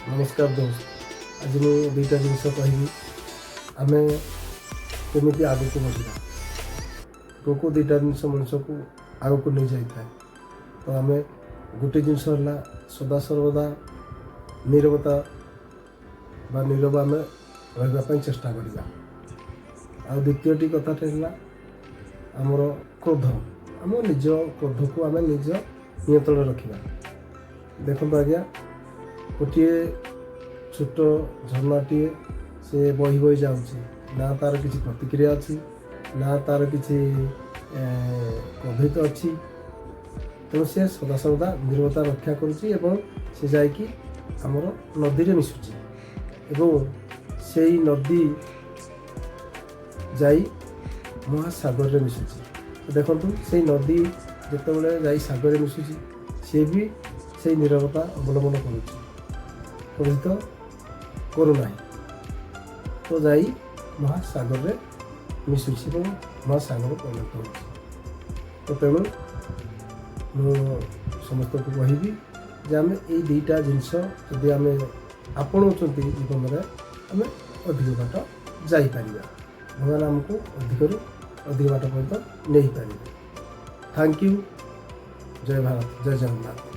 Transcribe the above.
नमस्कार दोस्त। आज मुझे दुईटा जिनस कहि आम केमी आग को बढ़ा रोक दुईटा जिनस मनुष्य को आग को नहीं जाए। तो आम गोटे जिनस सदा सर्वदा नीरवता बा नीरव आम रही चेष्टा करवा। आ द्वितीयटी कथाटा है आमर क्रोध। आम निज क्रोध को आम निज नियंत्रण रखा। देखो आज्ञा गोटे छोट झरनाटे से बही बही जाऊँगी ना तार किसी प्रतिक्रिया अच्छी ना तार किसी क्रोधित अच्छी। तेणु सी सदा सर्वदा नीरवता रक्षा करुँची से जाकि आमर नदी में मिशुची से नदी जाई महासागर में मिशुची। देखु से नदी जिते जाई सागर में मिशुची सी भी से नीरवता अवलम्बन करुँची क्रोधित करूना तो जाई महासागर में मिशुची और महासागर परिणत हो। तो तेणु मु समस्त को कहबी जे आम ये दुईटा जिनस जदि आम आपणाऊँ जीवन में आम अधिक बाट जापर भगवान आमको अधिक अधिक बाट पर्यटन नहीं पारे। Thank you. जय भारत, जय जगन्नाथ।